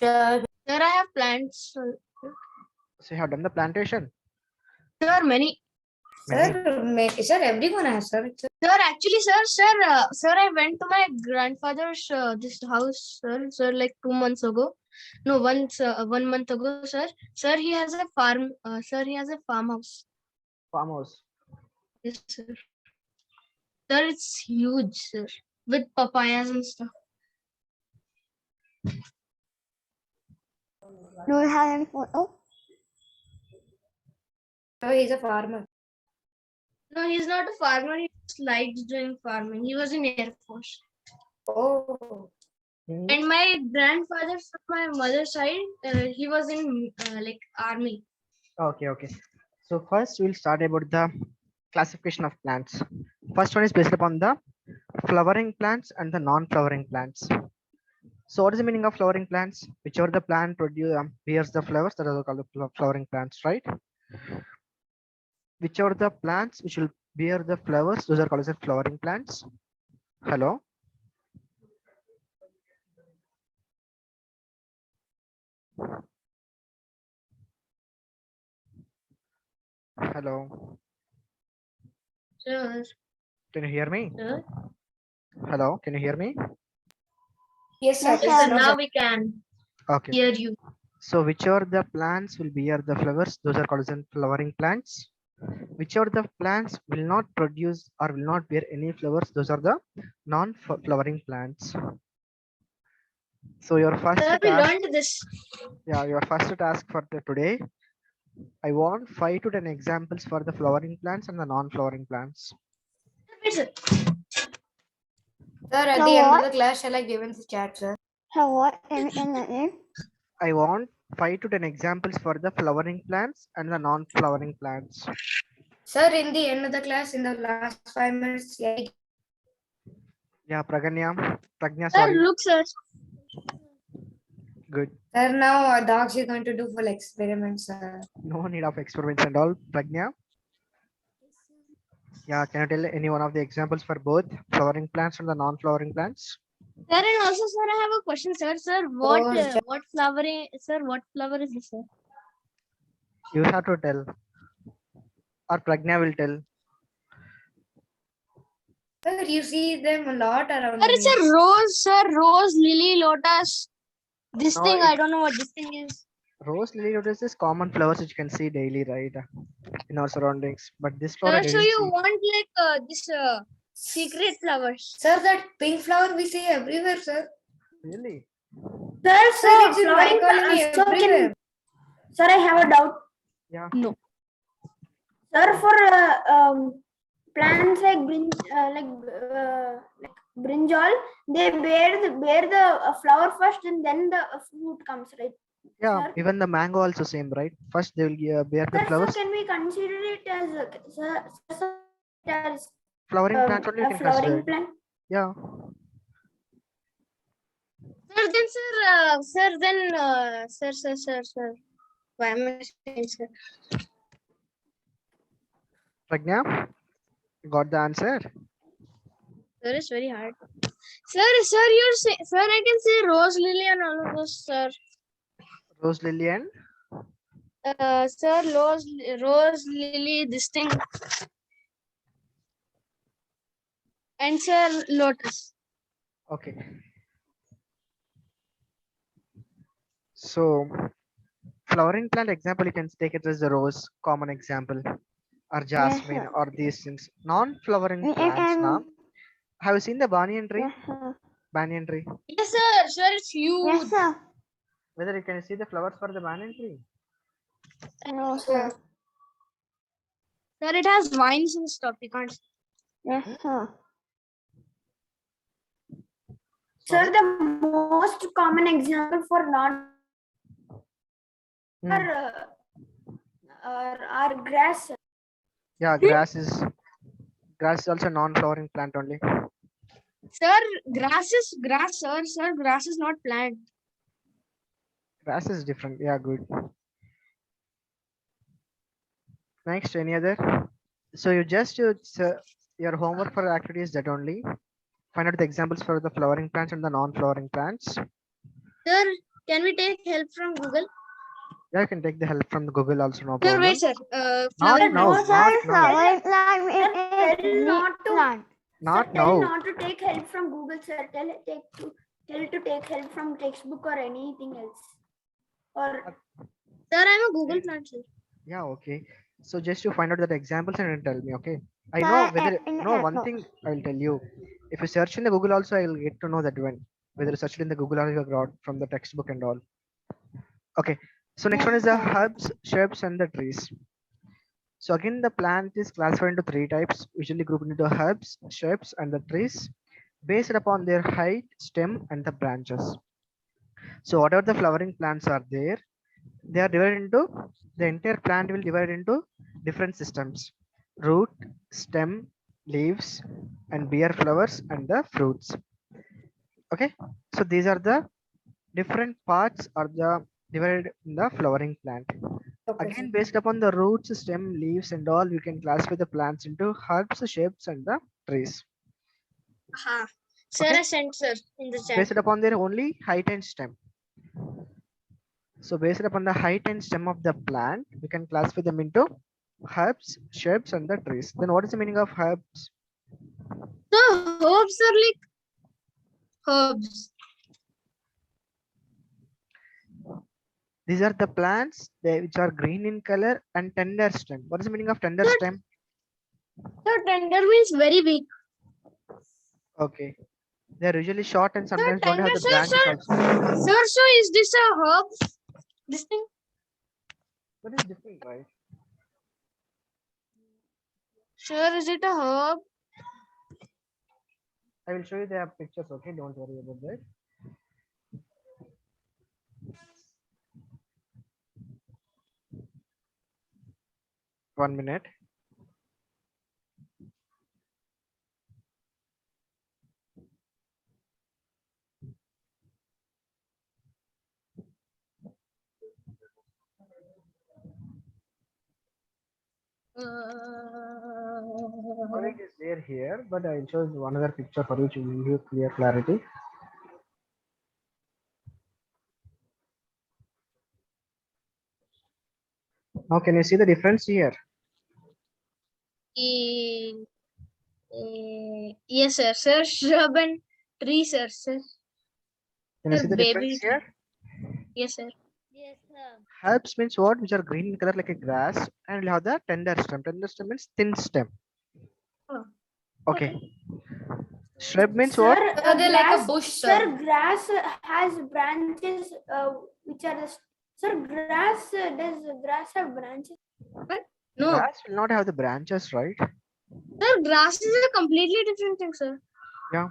Sir, I have plants. So you have done the plantation? Sir, many. Many. Sir, everyone has, sir. Sir, actually, sir, I went to my grandfather's this house, sir, like 2 months ago. No, 1 month ago, sir. Sir, he has a farm. Sir, he has a farmhouse. Farmhouse. Yes, sir. Sir, it's huge, sir, with papayas and stuff. Do you have any photo? So he's a farmer. No, he's not a farmer. He just likes doing farming. He was in Air Force. Oh. And my grandfather from my mother's side, he was in like army. Okay, okay. So first we'll start about the classification of plants. First one is based upon the flowering plants and the non-flowering plants. So what is the meaning of flowering plants? Whichever the plant bears the flowers, that are called the flowering plants, right? Whichever the plants which will bear the flowers, those are called as flowering plants. Hello. Hello. Sir, Can you hear me? sir. Hello. Can you hear me? Yes, sir. Yes, Yes, sir. sir. Now we can Okay. hear you. So whichever the plants will bear the flowers, those are called as flowering plants. Whichever the plants will not produce or will not bear any flowers, those are the non-flowering plants. So your first Sir, we task, learned this. yeah, your first task for the today, I want 5 to 10 examples for the flowering plants and the non-flowering plants. Wait, sir. Sir, at So the end of what? the class, shall I give him the chat, sir? So what? In the name? I want 5 to 10 examples for the flowering plants and the non-flowering plants. Sir, in the end of the class, in the last 5 minutes, yeah. Yeah, Pragnya, Sir, sorry. look, sir. Good. Sir, now Daksh is going to do full experiments, sir. No need of experiments and all. Pragnya. Yeah, can you tell any one of the examples for both flowering plants and the non-flowering plants? Sir, and also, sir, I have a question, sir. Sir, what sir. what flowering? Sir, what flower is this, sir? You have to tell, or Pragnya will tell. Sir, you see them a lot around. Sir, it's a me. rose, sir. Rose, lily, lotus. This No, thing, I don't know what this thing is. Rose lily lotus is common flowers which you can see daily, right, in our surroundings. But this flower I Sir, so didn't you see. want like this secret flowers? Sir, that pink flower we see everywhere, sir. Really? Sir, it's in my colony everywhere. Sir, I have a doubt. Yeah. No. Sir, for plants like brinjal, they bear the flower first, and then the fruit comes, right? Yeah. Sir? Even the mango also same, right? First they will bear the Sir, flowers. so can we consider it as Flowering plants only you a can consider flowering it. plant? Yeah. Sir. Why am I saying, sir? Pragnya, you got the answer? Sir, it's very hard. Sir, you're saying, sir, I can say rose, lily, and all of those, sir. Rose lily and Sir, rose, lily, this thing. And sir, lotus. okay. So flowering plant example, you can take it as the rose, common example, or jasmine, sir. or these things. Non-flowering And- plants and- now. Have you seen the banyan tree? Yes, sir. Banyan tree. Yes, sir. Sir, it's huge. Yes, sir. Whether you can see the flowers for the banyan tree? No, sir. Sir, it has vines and stuff. You can't. Yes, sir. Sir, the most common example for non Hmm. are grass. Yeah, grass is also non-flowering plant only. Sir, grass is grass, sir. Sir, grass is not plant. Grass is different. Yeah, good. Next, any other? So you just your homework for activity is that only. Find out the examples for the flowering plants and the non-flowering plants. Sir, Can we take help from Google? Yeah, you can take the help from Google also, no Sir, problem. wait, sir. Not Flowering now, plants. not Sir, now, flowering plant Sir, tell is not to- plant. not Sir, tell now. not to take help from Google, sir. Tell to take help from textbook or anything else. Or Sir, I'm a Google plant, sir. Yeah, okay. So just to find out that examples and then tell me, okay? I Sir, know whether no one no. thing I will tell you. If you search in the Google also, I will get to know that whether you searched in the Google or you got from the textbook and all. Okay. So next one is the Yes, sir. herbs, shrubs, and the trees. So again, the plant is classified into three types, usually grouped into herbs, shrubs, and the trees, based upon their height, stem, and the branches. So whatever the flowering plants are there, they are divided into the entire plant will divide into different systems: root, stem, leaves, and bear flowers and the fruits. Okay, so these are the different parts are the divided in the flowering plant. Again, based upon the roots, stem, leaves, and all, you can classify the plants into herbs, shapes, and the trees. Aha. Sir, Okay. I sent, sir, in the chat. Based upon their only height and stem. So based upon the height and stem of the plant, we can classify them into herbs, shrubs, and the trees. Then what is the meaning of herbs? So herbs are like herbs. These are the plants which are green in color and tender stem. What is the meaning of tender Sir, stem? Sir, tender means very big. Okay. They are usually short and sometimes don't have tender, the branches also. Sir, so is this a herb? This thing? What is different, right? Sir, is it a herb? I will show you the pictures, okay? Don't worry about that. One minute. It is there here, but I will show you another picture for you to give you clear clarity. Now, can you see the difference here? Yes, sir. Sir, shrub and tree, sir. Sir, Can you see the baby difference tree. here? Yes, sir. Yes, sir. Herbs means what? Which are green in color like a grass, and we'll have the tender stem. Tender stem means thin stem. Oh. Okay. Shrub means sir, what? They're like a grass, bush, sir. sir. Grass has branches, which are the sir. Grass does grass have branches? No, Grass will not have the branches, right? sir, grass is a completely different thing, sir. Yeah.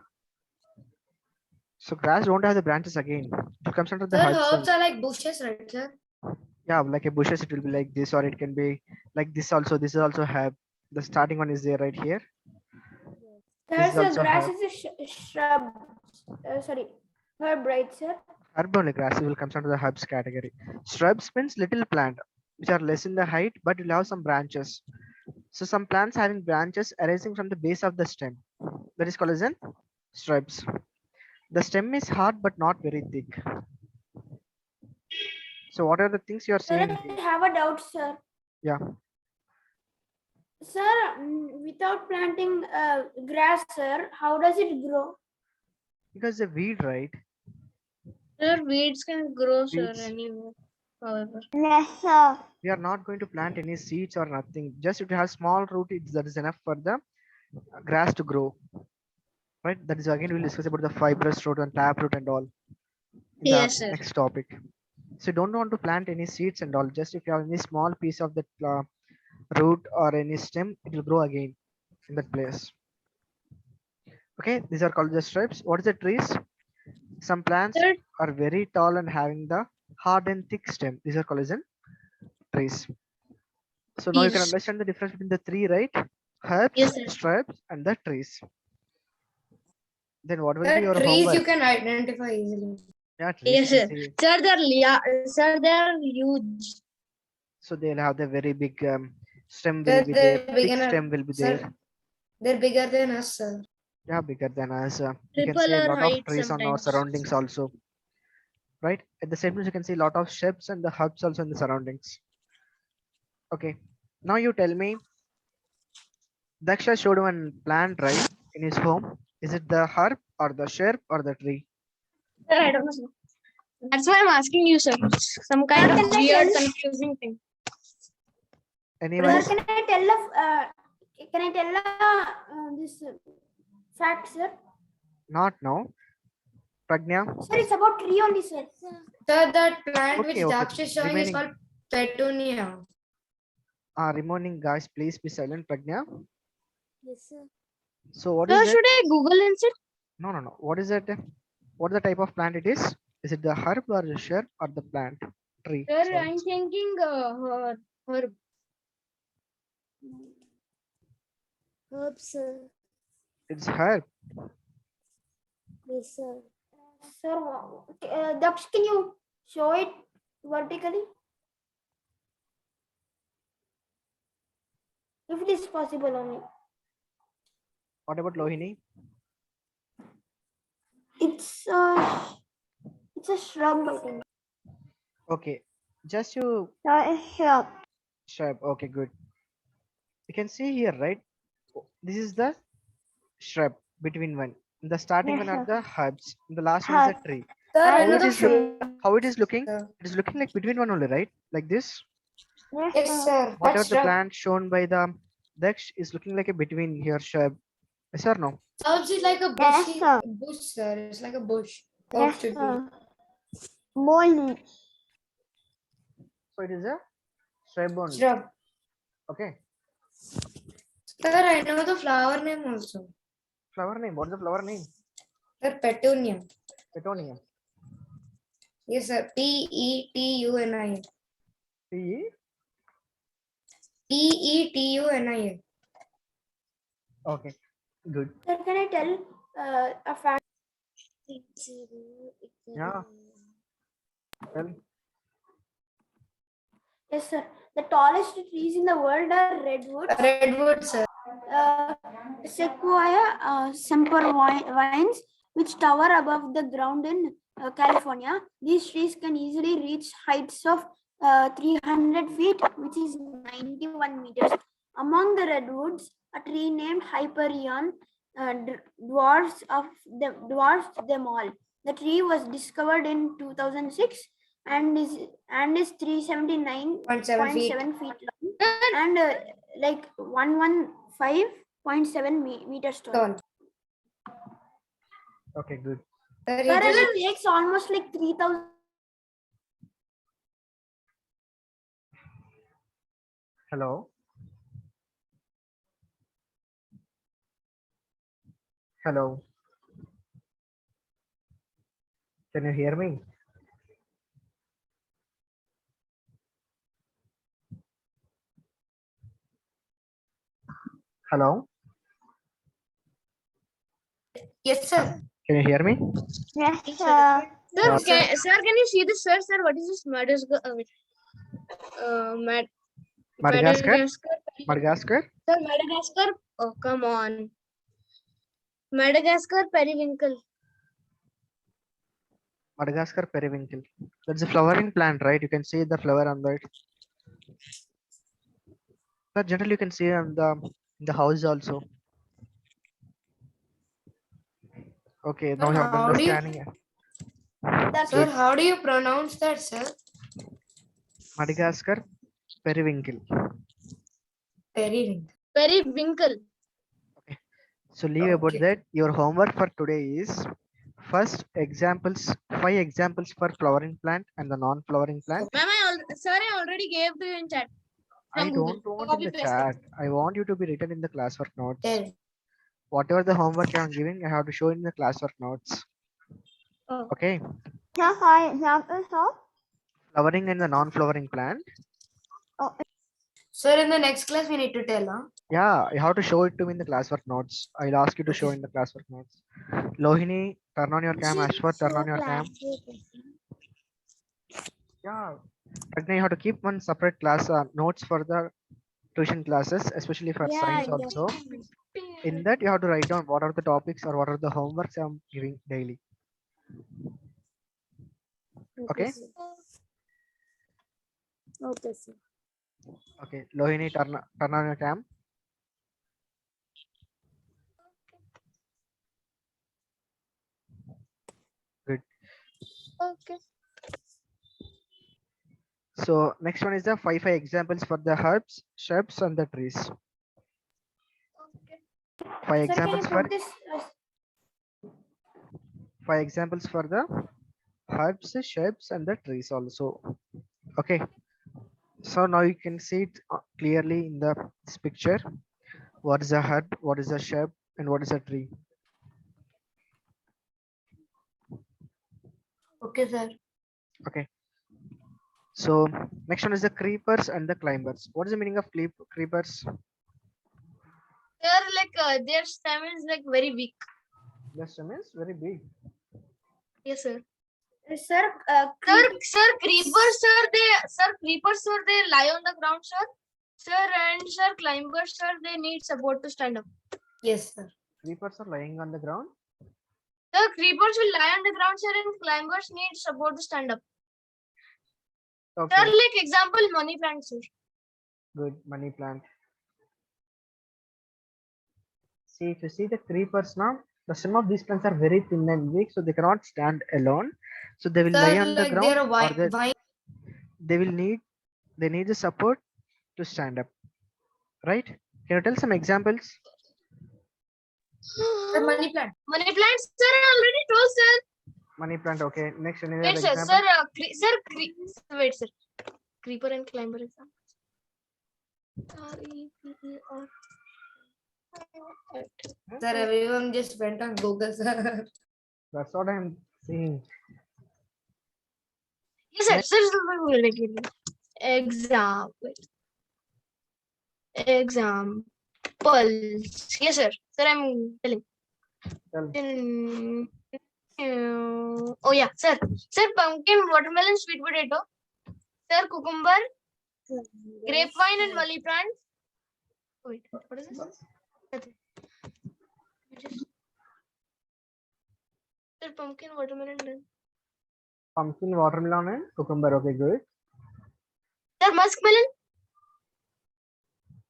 So grass don't have the branches again. It comes under the Sir, herbs. herbs are like bushes, right, sir? Yeah, like a bushes, it will be like this, or it can be like this also. This is also herb. The starting one is there right here. This is Sir, also grass herb. is a shrub. Sorry, herb, right, sir? Herb only grass will comes under the herbs category. Shrubs means little plant which are less in the height but will have some branches. So some plants having branches arising from the base of the stem. That is called as an shrubs. The stem is hard but not very thick. So what are the things you are Sir, seeing I here? have a doubt, sir. Yeah. Sir, without planting grass, sir, how does it grow? Because the weed, right? Sir, weeds can grow, sir, Weeds. anywhere. However. Yes, sir. We are not going to plant any seeds or nothing. Just if you have small root, that is enough for the grass to grow. Right? That is again we'll discuss about the fibrous root and taproot and all. In the Yes, sir. next topic. So you don't want to plant any seeds and all. Just if you have any small piece of that root or any stem, it will grow again in that place. Okay, these are called the shrubs. What is the trees? Some plants Sir, are very tall and having the hard and thick stem. These are called as in trees. So now you can Trees. understand the difference between the three, right? Herbs, Yes, sir. shrubs, and the trees. Then what will be The your trees you homework? can identify easily. Yeah, trees Yes, you sir. see. Sir, they're huge. So they'll have the very big stem Sir, will be they're there. big Thick enough. stem will be Sir, there. they're bigger than us, sir. Yeah, bigger than us. You can Triple see a our lot of height trees on our sometimes. surroundings also. right? At the same time, you can see a lot of ships and the hubs also in the surroundings. Okay, now you tell me, Daksha showed one plant, right, in his home. Is it the herb or the shrub or the tree? Sir, I don't know, sir. That's why I'm asking you, sir. Some kind of Can I weird, tell? confusing thing. Anyone? Sir, can I tell this fact, sir? Not now. Pragnya? Sir, it's about tree only, sir. Sir, that plant which Okay, okay. Daksh is showing is Remaining. called petunia. Remaining guys, please be silent, Pragnya. Yes, sir. So what Sir, is it? should I Google instead? No, no, no. What is it? What the type of plant it is? Is it the herb or the shrub or the plant? Tree. Sir, Sorry. I'm thinking herb. Herb, sir. It's herb. Yes, sir. Sir, Daksh, can you show it vertically? If it is possible only. What about Lohini? It's a shrub, I think. Okay. Just you Sir, it's shrub. shrub. Okay, good. You can see here, right? This is the shrub between one. The starting one are the herbs. The last one is Herb. a tree. Sir, How it another is look, fruit. how it is looking? Sir. It is looking like between one only, right? Like this. Yes, Yes, sir. sir. Whatever That's the shrub. plant shown by the Daksh is looking like a between here shrub. Yes or no? Herbs is like a Yes, bushy sir. bush, sir. It's like a bush. Yes, Herbs should be. sir. Morning. So it is a shrub only. Shrub. Okay. Sir, I know the flower name also. Flower name. What's the flower name? Sir, petunia. Petunia. Yes, sir. Petunia. P. Petunia. Okay. Good. Sir, can I tell a fact? Yeah. Well, Yes, sir. The tallest trees in the world are redwoods, Redwood, sir. sequoia, sempervines, which tower above the ground in California. These trees can easily reach heights of 300 feet, which is 91 meters. Among the redwoods, a tree named Hyperion dwarfs them all. The tree was discovered in 2006 and is 0.7 feet. 379.7 feet long and like 115.7 meters tall. Tall. okay, good. Sir, Sir, it is it takes almost like 3,000. Hello. Hello. Can you hear me? Hello. yes, sir. Can you hear me? Yes, sir. Sir, Yeah. sir, can you see this, sir? Sir, what is this Madagascar? Madagascar? Madagascar. Madagascar? Sir, Madagascar. Oh, come on. Madagascar periwinkle. Madagascar periwinkle. That's a flowering plant, right? You can see the flower on that. But generally you can see on the house also. Okay, now you have done How the do you- scanning. That's Sir, how do you pronounce that, sir? Madagascar periwinkle. Periwinkle. Periwinkle. So leave about Okay. that. Your homework for today is first examples, 5 examples for flowering plant and the non-flowering plant. Ma'am, sir, I already gave to you in chat. I From Google. don't want Copy in the paste chat. I want you to be written in the classwork notes. Tell. Whatever the homework I'm giving, I have to show in the classwork notes. Oh. Okay. Sir, for example, sir. Flowering and the non-flowering plant. Sir, in the next class, we need to tell, huh? Yeah, you have to show it to me in the classwork notes. I'll ask you to show Okay. in the classwork notes. Lohini, turn on your cam. Ashwat, turn on your cam. Yeah. Pragna, you have to keep one separate class notes for the tuition classes, especially for science also. In that, you have to write down what are the topics or what are the homeworks I'm giving daily. Okay. sir. Okay, sir. Okay. Lohini, turn on your cam. Good. Okay. So next one is the five examples for the herbs, shrubs, and the trees. Okay. Five Sir, can you examples for put this? the herbs, shrubs, and the trees also. Okay. So now you can see it clearly in this picture. What is a herb? What is a shrub? And what is a tree? Okay, sir. Okay. So next one is the creepers and the climbers. What is the meaning of creepers? They're like their stem is like very weak. The stem is very big. Yes, sir. Sir, Sir, creepers, sir, they lie on the ground, sir. Sir, and sir, climbers, sir, they need support to stand up. Yes, sir. Creepers are lying on the ground. Sir, creepers will lie on the ground, sir, and climbers need support to stand up. Okay. Sir, like example, money plant, sir. Good. Money plant. See, if you see the creepers now, the stem of these plants are very thin and weak, so they cannot stand alone. So they will lie Sir, on the like ground, they're or vine. they need the support to stand up. Right? Can you tell some examples? The money plant. Money plant, sir, I already told, sir. Money plant. Okay. Next, any Wait, other sir, example? wait, sir. Creeper and climber example. Sir, everyone just went on Google, sir. That's what I'm saying. Yes, sir. Sir, examples. Yes, sir. Sir, I'm telling. Tell. Oh yeah, sir. Sir, pumpkin, watermelon, sweet potato. Sir, cucumber, grapevine, and money plant. Wait, what is this? Nothing. Sir, pumpkin, watermelon. Pumpkin, watermelon, and cucumber. Okay, good. Sir, muskmelon.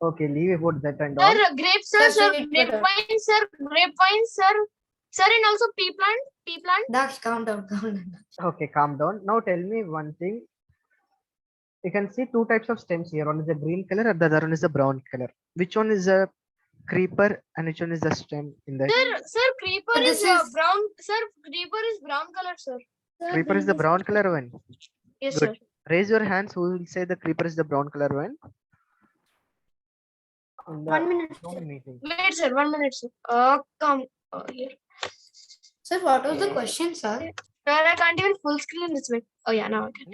Okay, leave about that and all. Sir, grapes, sir. Sir, Sir, sweet potato. grapevine, sir. Grapevine, sir. Sir, and also pea plant. Pea plant. Dax, calm down, calm down. Okay, calm down. Now tell me one thing. You can see two types of stems here. One is the green color and the other one is the brown color. Which one is a creeper and which one is the stem in that? Sir, creeper Sir, is, this is- brown. Sir, creeper is brown color, sir. Creeper is the brown color one. Yes, Good. sir. Raise your hands. Who will say the creeper is the brown color one? In the 1 minute. Zoom meeting. Wait, sir. 1 minute, sir. Come here. Sir, what was the question, sir? Sir, I can't even full screen this way. Oh yeah, now I can.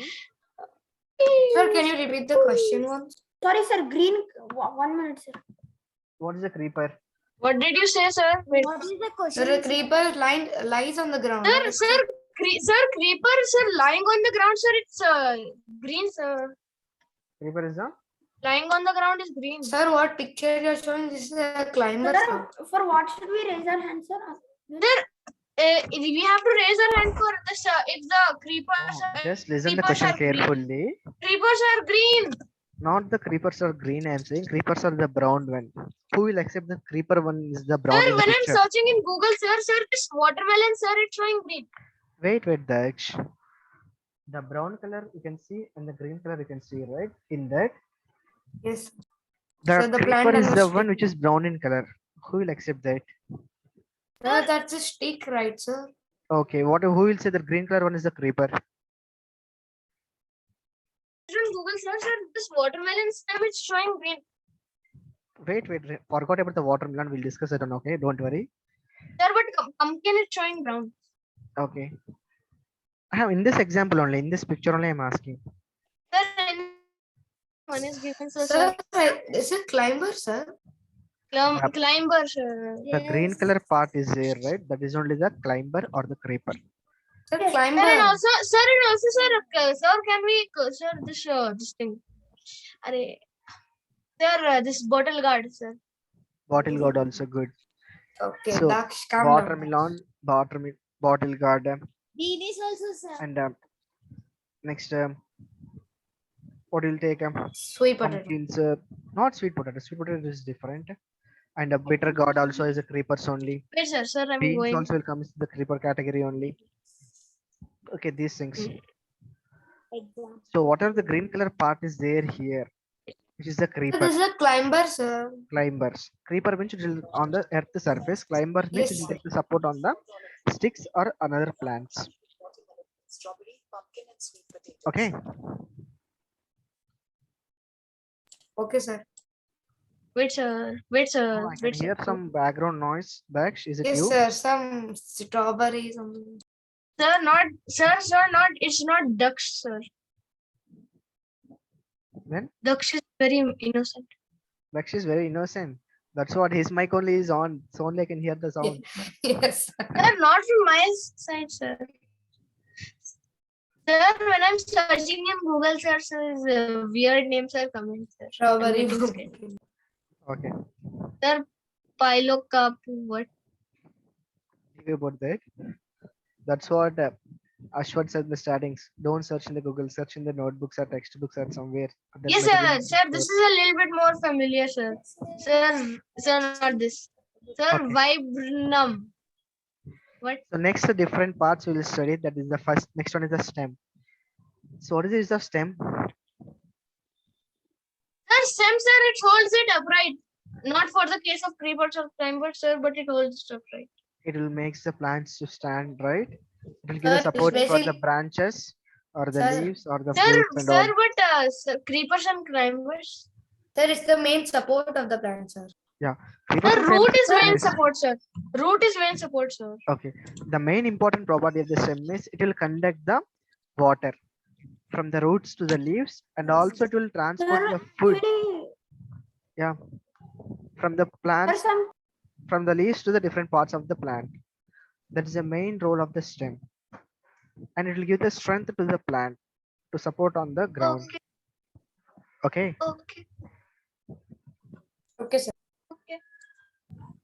Sir, can you repeat the question once? Sorry, sir. Green. 1 minute, sir. What is a creeper? What did you say, sir? Wait. What is the Sir, question? a creeper lies on the ground. Sir, right? sir, creeper, sir, lying on the ground, sir. It's green, sir. Creeper is the Lying on the ground is green. Sir, what picture you're showing? This is a climber, sir. Sir, for what should we raise our hands, sir? We have to raise our hand for this. If the creepers, just listen the creepers question are green. carefully. Creepers are green. Not the creepers are green. I'm saying creepers are the brown one. Who will accept the creeper one is the brown Sir, in the when I'm picture? searching in Google, sir, this watermelon, sir, it's showing green. Wait, Daksh. The brown color you can see and the green color you can see, right? In that, Yes. the So the plant creeper is and the the one which is brown in color. Who will accept that? Sir, that's a stick, right, sir? Okay, who will say the green color one is the creeper? In Google, sir, this watermelon stem is showing green. Wait, forgot about the watermelon. We'll discuss it on. Okay, don't worry. Sir, but pumpkin is showing brown. Okay. I have in this example only, in this picture only I'm asking. Sir, one is given, sir. Sir, is it climber, sir? Climber, sir. The green color part is there, right? That is only the climber or the creeper. Sir, Sir, climber. and also, sir, can we, sir, this thing. Sir, this bottle guard, sir. Bottle gourd also good. Okay, So, Dax, calm down. Watermelon, bottle gourd, Bean is also, sir. and Next, what will take Sweet potato. pumpkins, not sweet potato. Sweet potato is different. And a bitter gourd also is a creepers only. Wait, sir. Sir, I'm Beans going. also will come into the creeper category only. Okay, these things. Exam. So whatever the green color part is there here, which is the So creeper, this is a climber, sir. climbers. Creeper means it will on the earth surface. Climbers means it Yes, will sir. take the support on the sticks or another plants. Okay. Okay, sir. Wait, sir. Wait, Oh, sir. I can Wait, sir. hear some background noise. Baksh, is it Yes, you? sir. Some strawberries. Sir, not. Sir, not. It's not ducks, sir. Then Ducks is very innocent. Baksh is very innocent. That's what his mic only is on. So only I can hear the sound. Yes. Sir, not from my side, sir. Sir, when I'm searching in Google searches, weird names are coming, sir. I'm Strawberry. getting scared. Okay. Sir, Pilocarp, what? Think about that. That's what Ashwat said in the startings. Don't search in the Google, search in the notebooks or textbooks or somewhere. That Yes, might sir. be- Sir, this is a little bit more familiar, sir. Sir, not this. Sir, Okay. viburnum. What? So next the different parts we will study. That is the first. Next one is the stem. So what is the stem? Sir, stem, sir, it holds it upright. Not for the case of creepers or climbers, sir, but it holds it upright. It will makes the plants to stand right. It will give the Sir, it's support for the basic- branches or the Sir- leaves or the Sir, fruits and all. sir, but sir, creepers and climbers. Sir, it's the main support of the plant, sir. Creepers The and root is climbers- main support, sir. Root is main support, sir. Okay. The main important property of the stem is it will conduct the water from the roots to the leaves, and also it will transport Sir, the food actually, from the sir, plants, some from the leaves to the different parts of the plant. That is the main role of the stem. And it will give the strength to the plant to support on the ground. Okay, Okay. okay, Okay, sir. okay.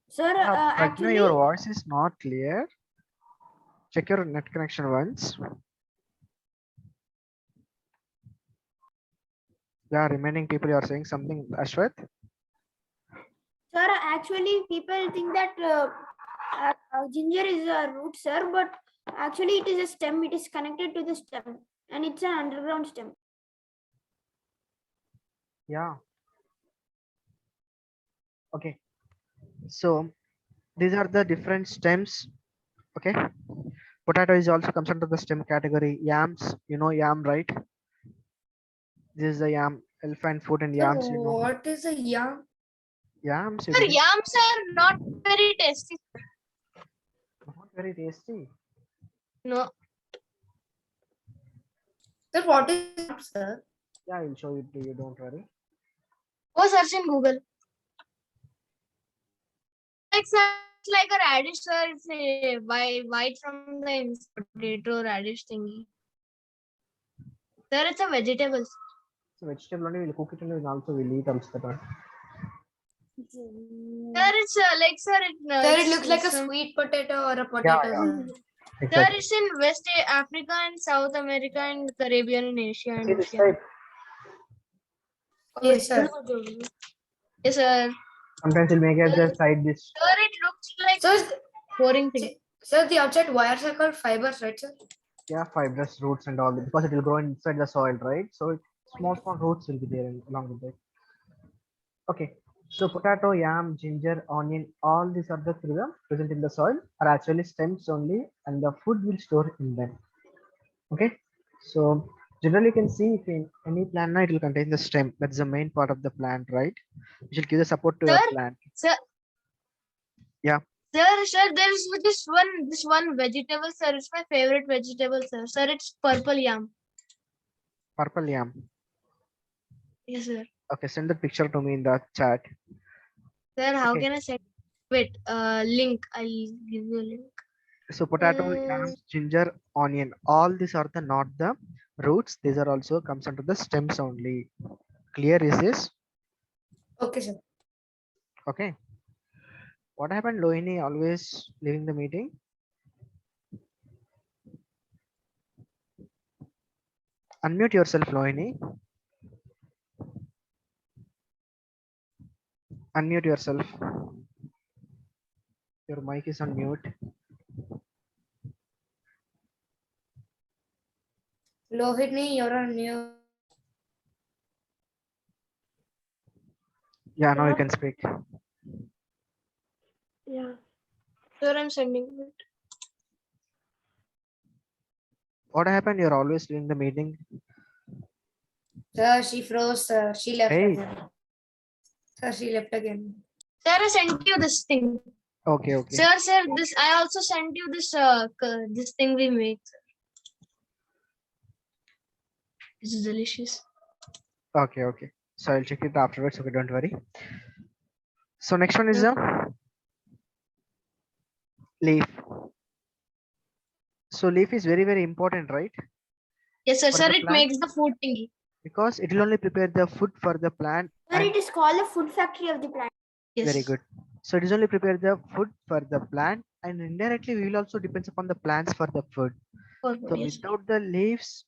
sir, Prajna, actually, your voice is not clear. Check your net connection once. Yeah, remaining people, you are saying something, Ashwath? sir, actually, people think that ginger is a root, sir, but actually it is a stem. It is connected to the stem, and it's an underground stem. Yeah. Okay. So these are the different stems. Okay. Potato is also comes under the stem category. Yams, you know yam, right? This is the yam, elephant food and So yams, you know. what is a yam? Yams, you Sir, didn't- yams are not very tasty. not very tasty. No. Sir, what is yam, sir? Yeah, I will show it to you, don't worry. Go search in Google. Like, sir, it's like a radish, sir. It's a white from the potato radish thingy. Sir, it's a vegetable. So vegetable only we'll cook it and we'll also we'll eat also that one. Sir, it's like, sir, Sir, it looks like a some- sweet potato or a potato. sir. Sir, Exactly. it's in West Africa and South America and Caribbean and Asia and See this Oceania. type? Yes, sir. Yes, sir. Sometimes we'll make it as a side dish. Sir, it looks like So, boring thing. sir, the outside wires are called fibers, right, sir? Yeah, fibrous roots and all because it will grow inside the soil, right? So small roots will be there along with it. Okay. So potato, yam, ginger, onion, all these are the through the present in the soil are actually stems only, and the food will store in them. Okay. So generally you can see if in any plant it will contain the stem. That's the main part of the plant, right? You should give the support to the Sir? plant. Sir, sir, there's this one vegetable, sir. It's my favorite vegetable, sir. Sir, it's purple yam. Purple yam. Yes, sir. Okay, send the picture to me in the chat. Sir, how Okay. can I send? Wait, link. I'll give you a link. So potato, yam, ginger, onion, all these are the not the roots. These are also comes under the stems only. Clear is this? Okay, sir. Okay. What happened, Lohini always leaving the meeting? Unmute yourself, Lohini. Unmute yourself. Your mic is on mute. Lohini, you're on mute. Yeah, now you can speak. Yeah. Sir, I'm sending it. What happened? You're always doing the meeting. Sir, she froze, sir. She left Hey. again. Sir, she left again. Sir, I sent you this thing. Okay, okay. Sir, this I also sent you this this thing we made. This is delicious. Okay, okay. So I'll check it afterwards. Okay, don't worry. So next one is a leaf. So leaf is very, very important, right? Yes, sir. For Sir, the it plant? makes the food thingy. Because it will only prepare the food for the plant. Sir, And it is called the food factory of the plant. Yes. very good. So it is only prepare the food for the plant, and indirectly we will also depends upon the plants for the food. For So food, yes. without the leaves,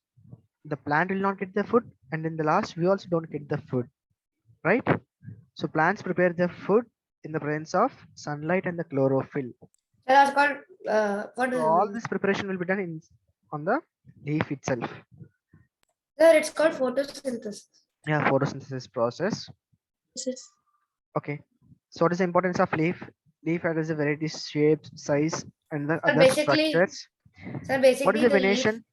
the plant will not get the food, and in the last we also don't get the food, right? So plants prepare the food in the presence of sunlight and the chlorophyll. Sir, that's called, what So is all it? this preparation will be done in on the leaf itself. Sir, it's called photosynthesis. Yeah, photosynthesis process. Yes, yes. Okay. So what is the importance of leaf? Leaf has a variety shapes, size, and the other basically, structures. Sir, basically What is the the leaf- venation?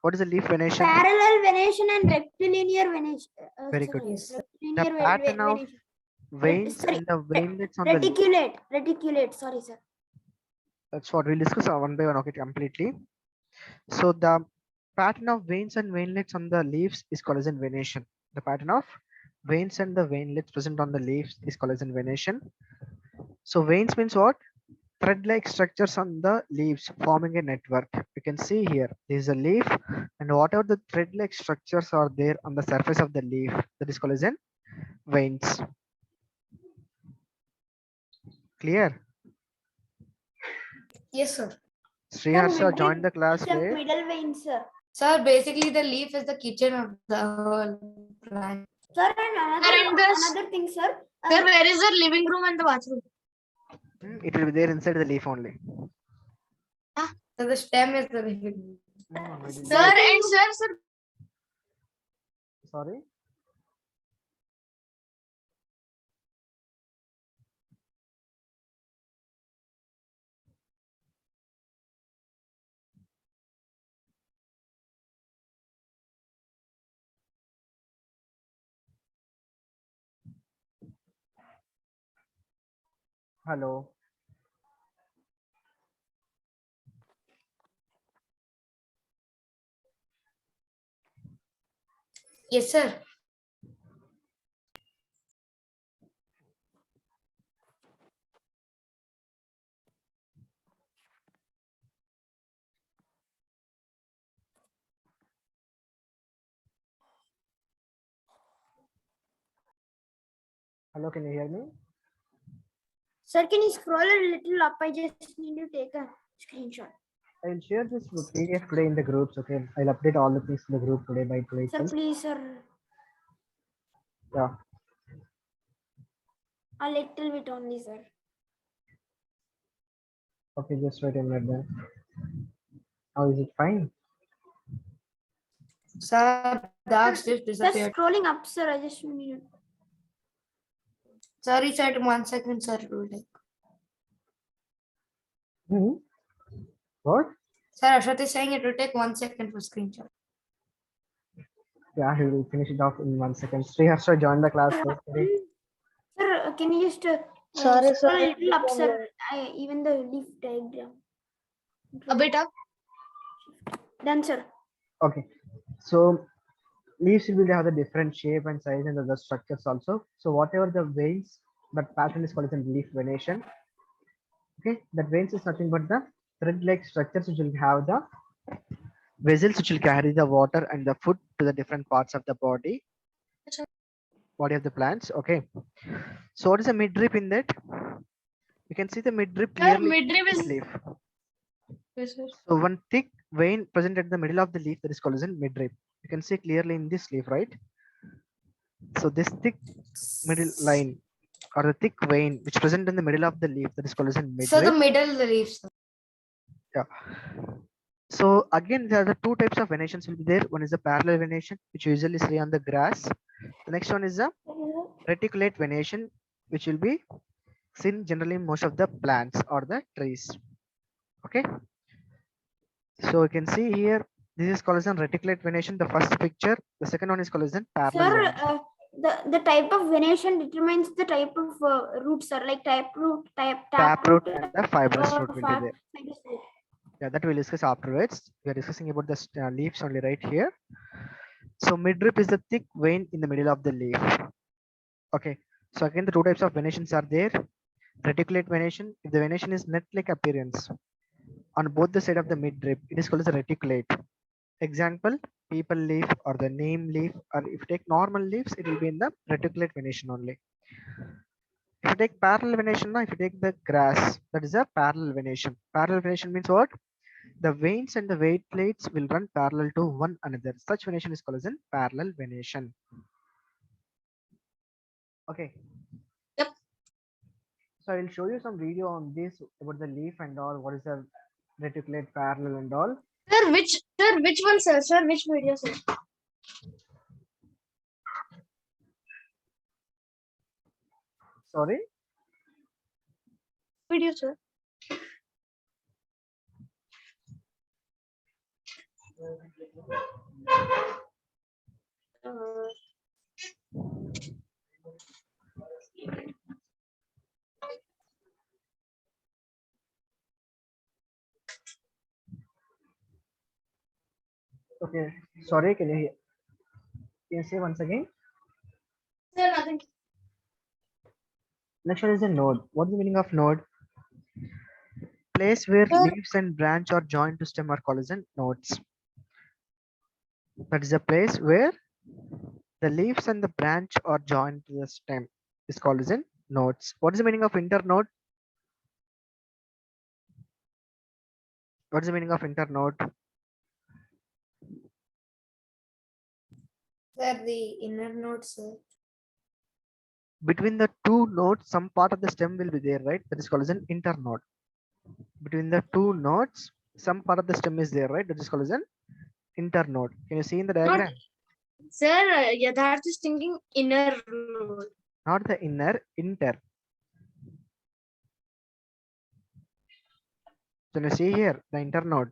What is the leaf venation? Parallel venation and rectilinear venation. Very sorry, good. Yes. rectilinear The pattern of venation. veins sorry, and the veinlets on the leaf. Reticulate. Sorry, sir. That's what we'll discuss one by one. Okay, completely. So the pattern of veins and veinlets on the leaves is called as in venation. The pattern of veins and the veinlets present on the leaves is called as in venation. So veins means what? Thread-like structures on the leaves forming a network. You can see here, there is a leaf, and whatever the thread-like structures are there on the surface of the leaf, that is called as in veins. Clear? Yes, sir. Sriharsha joined the class It's a where middle vein, sir. Sir, basically the leaf is the kitchen of the whole plant. Sir, and and this- another thing, sir. Sir, where is the living room and the bathroom? it will be there inside the leaf only. So the stem is the leaf. Sir, and sir, Sorry. Hello. Yes, sir. Hello, can you hear me? Sir, can you scroll a little up? I just need to take a screenshot. I'll share this PDF today in the groups. Okay, I'll update all the things in the group today by today. Sir, itself. please, sir. Yeah. A little bit only, sir. Okay, just wait a minute then. How is it fine? Sir, dark strips Sir, disappeared. scrolling up, sir. I just need to. Sorry, sir, 1 second, sir. It will take. Hmm. What? Sir, Ashwath is saying it will take 1 second for screenshot. Yeah, he will finish it off in 1 second. Sriharsha joined the class first today. Sir, can you just Sorry, scroll sir. a little up, sir? Even the leaf diagram. a bit up. Done, sir. Okay, so leaves will have the different shape and size and other structures also. So whatever the veins, that pattern is called as a leaf venation. Okay, that veins is nothing but the thread-like structures which will have the vessels which will carry the water and the food to the different parts of the body. Body of the plants. Okay. So what is the midrib in that? You can see the midrib Sir, clearly. midrib in is. this leaf. Yes, sir. So one thick vein present at the middle of the leaf that is called as a midrib. You can see clearly in this leaf, right? So this thick middle line or the thick vein which present in the middle of the leaf, that is called as a So the midrib. middle the leaf, sir. Yeah. So again, there are the two types of venations will be there. One is the parallel venation, which you usually see on the grass. The next one is a reticulate venation, which will be seen generally in most of the plants or the trees. Okay. So you can see here, this is called as a reticulate venation, the first picture. The second one is called as a parallel Sir, venation. the type of venation determines the type of root, sir. Like Taproot taproot, and the fibrous root will be there. fibrous root. Yeah, that we'll discuss afterwards. We are discussing about the leaves only right here. So midrib is the thick vein in the middle of the leaf. Okay. So again, the two types of venations are there. Reticulate venation. If the venation is net-like appearance on both the side of the midrib, it is called as a reticulate. Example, people leaf or the neem leaf, or if you take normal leaves, it will be in the reticulate venation only. If you take parallel venation, if you take the grass, that is a parallel venation. Parallel venation means what? The veins and the weight plates will run parallel to one another. Such venation is called as a parallel venation. Okay. Yep. So I will show you some video on this about the leaf and all. What is the reticulate, parallel and all. Sir, which one, sir? Sir, which video, sir? Sorry. Video, sir. Okay. Sorry. Can you say once again? Sir, nothing. Next one is a node. What is the meaning of node? Place where Sir. leaves and branch are joined to stem are called as nodes. That is a place where the leaves and the branch are joined to the stem is called as nodes. What is the meaning of internode? What is the meaning of internode? Sir, the inner node, sir. Between the two nodes, some part of the stem will be there, right? That is called as an internode. Between the two nodes, some part of the stem is there, right? That is called as an internode. Can you see in the diagram? Sir, Yatharth is thinking inner node. Not the inner, inter. Can you see here the internode?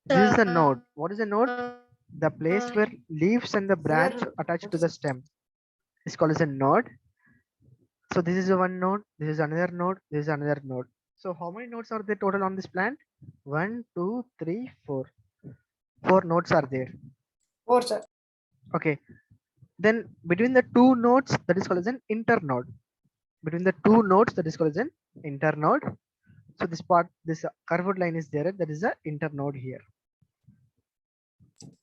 This is the node. What is a node? The place where leaves and the branch attached to the stem is called as a node. So this is a one node, this is another node, this is another node. So how many nodes are there total on this plant? 1, 2, 3, 4. 4 nodes are there. 4, sir. Okay. Then between the two nodes, that is called as an internode. Between the two nodes, that is called as an internode. So this part, this curved line is there. That is the internode here.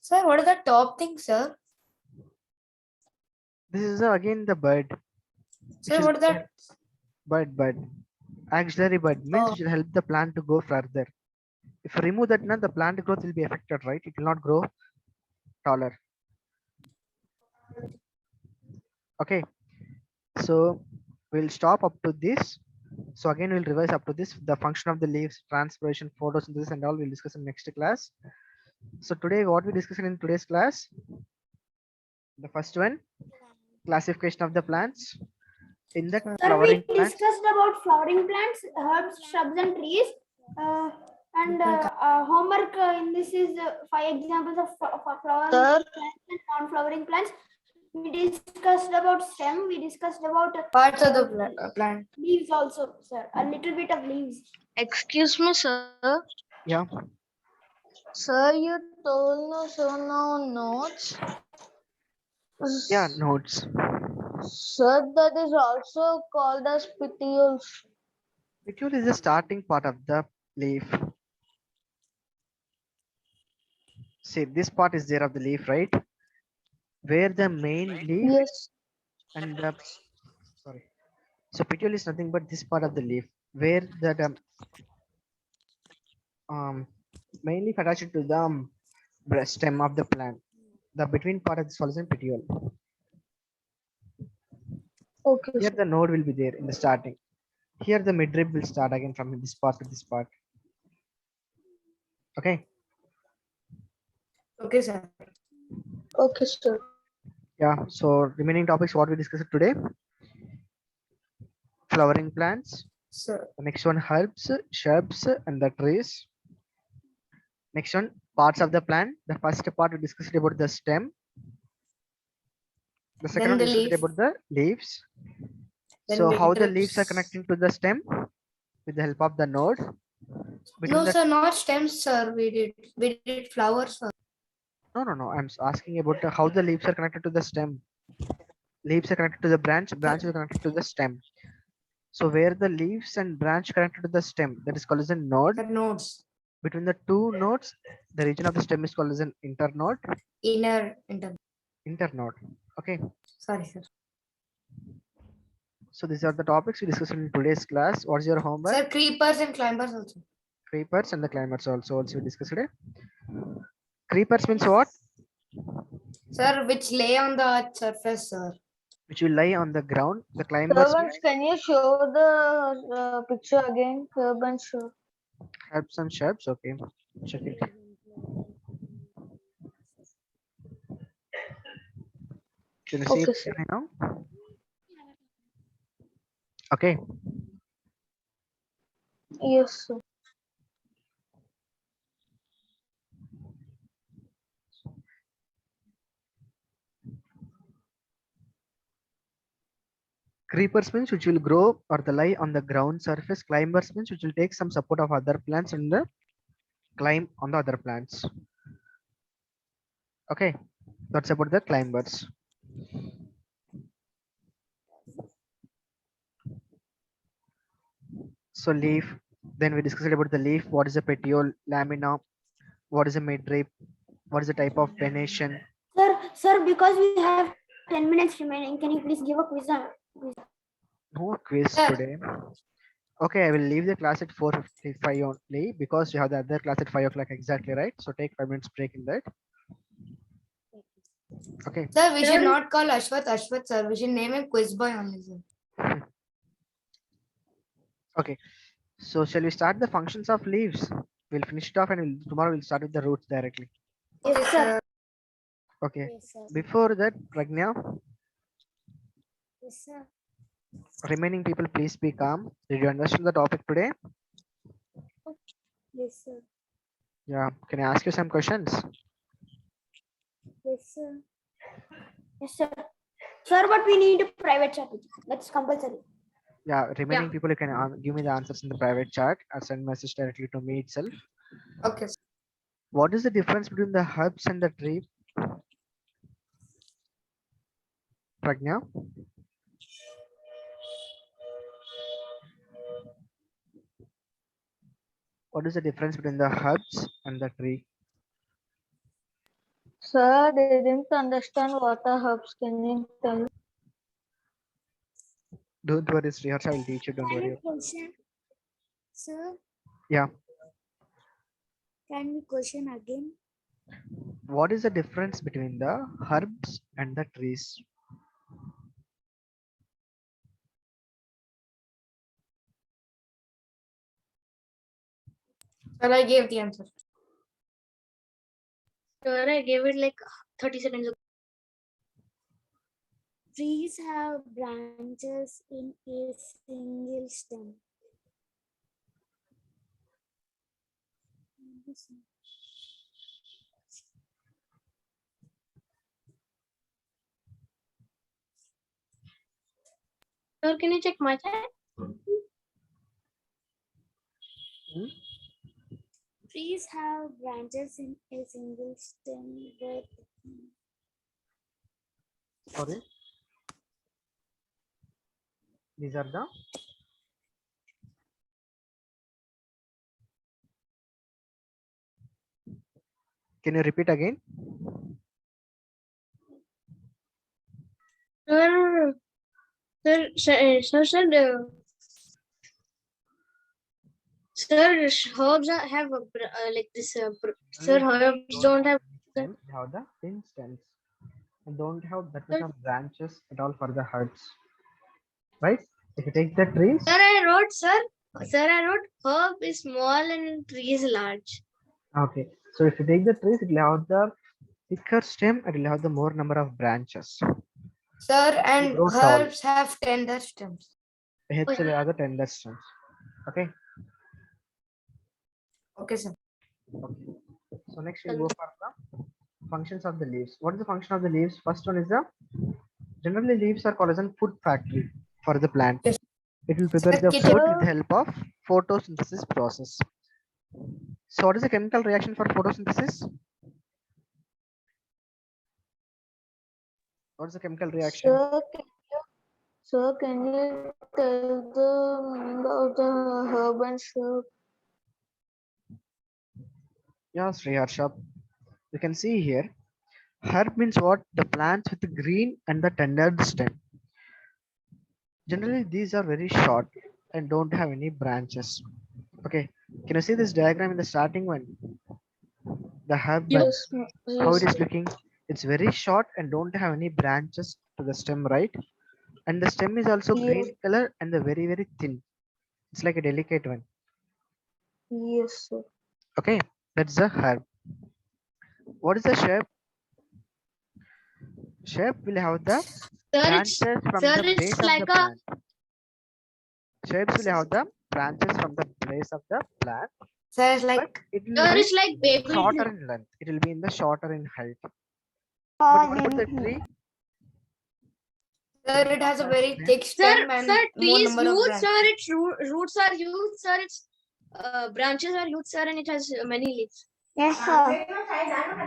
Sir, what is the top thing, sir? This is again the bud. Sir, what is that? Bud. Auxiliary bud means it will help the plant to go further. If you remove that, the plant growth will be affected, right? It will not grow taller. Okay. So we'll stop up to this. So again, we'll revise up to this. The function of the leaves, transpiration, photosynthesis, and all we'll discuss in next class. So today, what we discussed in today's class, the first one, classification of the plants. In the Sir, we flowering plants, discussed about flowering plants, herbs, shrubs, and trees. Homework in this is 5 examples of flowering plants and non-flowering plants. We discussed about stem. We discussed about Parts of the plant. leaves also, sir. A little bit of leaves. Excuse me, sir. yeah, Sir, you told us now notes. yeah, nodes. Sir, that is also called as petioles. Petiole is the starting part of the leaf. See, this part is there of the leaf, right? Where the main leaf Yes. and the sorry. So petiole is nothing but this part of the leaf where the main leaf attached to the stem of the plant. The between part of this called as a petiole. Okay, Here the node will be there in the starting. Here the midrib will start again from this part to this part. Okay. Okay, sir. okay, sir. Yeah. So remaining topics what we discussed today. Flowering plants. Sir. The next one herbs, shrubs, and the trees. Next one parts of the plant. The first part we discussed about the stem. The second Then one the we discussed leaf. about the leaves. Then So how the leaves are midrips. connecting to the stem with the help of the node. Between No, the sir, not stems, sir. We did flowers, sir. no. I'm asking about how the leaves are connected to the stem. Leaves are connected to the branch. Branch is connected to the stem. So where the leaves and branch connected to the stem, that is called as a node. The nodes. Between the two nodes, the region of the stem is called as an internode. Inner. Internode. Okay. Sorry, sir. So these are the topics we discussed in today's class. What's your homework? Sir, creepers and climbers also. Creepers and the climbers also we discussed today. Creepers means what? Sir, which lay on the earth's surface, sir. Which will lie on the ground. The climbers means Can you show the picture again? Sure. herbs and shrubs. Okay. Check it. Can you see Okay, it sir. right now? Okay. Yes, sir. Creepers means which will grow or the lie on the ground surface. Climbers means which will take some support of other plants and the climb on the other plants. Okay, that's about the climbers. So leaf, then we discussed about the leaf. What is a petiole, lamina? What is a midrib? What is the type of venation? Sir, because we have 10 minutes remaining, can you please give a quiz? No quiz Sir. today. Okay, I will leave the class at 4:55 only because you have the other class at 5 o'clock exactly, right? So take 5 minutes break in that. Okay. Sir, we should Sir. not call Ashwath, sir. We should name him Quiz Boy only, sir. Okay. So shall we start the functions of leaves? We'll finish it off and tomorrow we'll start with the roots directly. Okay, Yes, sir. Okay. Yes, sir. Before that, Pragnya, Yes, sir. remaining people please be calm. Did you understand the topic today? Yes, sir. Yeah. Can I ask you some questions? Yes, sir. Yes, sir. Sir, but we need a private chat. That's compulsory. Yeah. Remaining people, you can give me the answers in the private chat or send message directly to me itself. Okay, sir. What is the difference between the herbs and the tree? Pragnya? What is the difference between the herbs and the tree? Sir, they didn't understand what are herbs. Can you tell? Don't worry, Sriharsha, I will teach you. Don't worry. Question, sir. Yeah. Can we question again? What is the difference between the herbs and the trees? Sir, I gave the answer. Sir, I gave it like 30 seconds ago. Trees have branches in a single stem. Sir, can you check my chat? Trees have branches in a single stem with Sorry. These are the Can you repeat again? Sir, sir, herbs have like this. Sir, herbs don't have stems, we have the thin stems. And don't have that much of branches at all for the herbs. Right? If you take the trees, Sir, I wrote, I wrote herb is small and tree is large. okay. So if you take the trees, it will have the thicker stem, it will have the more number of branches. Sir, and grow tall. herbs have tender stems. Herbs will have the tender stems. Okay. Okay, sir. Okay. So next we'll go for the functions of the leaves. What is the function of the leaves? First one is the generally leaves are called as a food factory for the plant. Yes. It will prepare Sir, the kitchen- food with the help of photosynthesis process. So what is the chemical reaction for photosynthesis? What is the chemical reaction? Sir, can you tell the meaning of the herb and shrub? Yeah, Sriharsha. You can see here. Herb means what? The plants with the green and the tender stem. Generally, these are very short and don't have any branches. Okay. Can you see this diagram in the starting one? The herb one. How it is looking? It's very short and don't have any branches to the stem, right? And the stem is also green color and the very, very thin. It's like a delicate one. Yes, sir. Okay. That's the herb. What is the shape? Shape will have the Sir, branches from sir, the it's base of like the a- plant. Shapes will have the branches from the base of the plant, Sir, it's but like it will Sir, be it's like baby. shorter in length. It will be in the shorter in height. But what about the tree? sir, it has a very thick Sir, stem and sir, more trees number of huge, branches. sir. Its roots are huge, sir. Its branches are huge, sir, and it has many leaves. Yes, sir.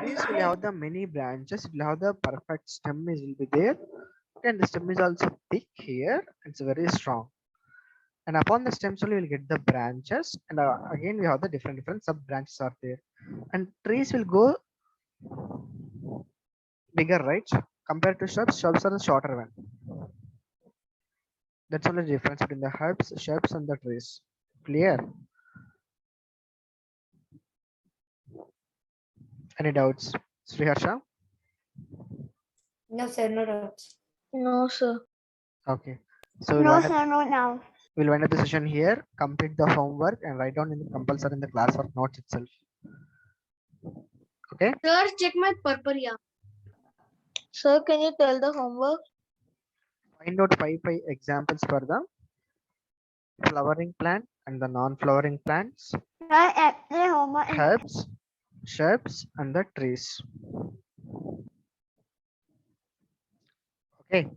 Trees will have the many branches. It will have the perfect stem is will be there, and the stem is also thick here. It's very strong. And upon the stems only we'll get the branches, and again we have the different sub branches are there. And trees will go bigger, right? Compared to shrubs, shrubs are the shorter one. That's only the difference between the herbs, shrubs, and the trees. Clear? Any doubts, Sriharsha? No, sir, no doubts. No, sir. Okay. So we'll No, wind up, sir, not now. we'll wind up the session here. Complete the homework and write down in the compulsory in the classwork notes itself. Okay. Sir, check my purple, yeah. Sir, can you tell the homework? Find out five examples for the flowering plant and the non-flowering plants, Sir, actually, homework is herbs, shrubs, and the trees. Okay.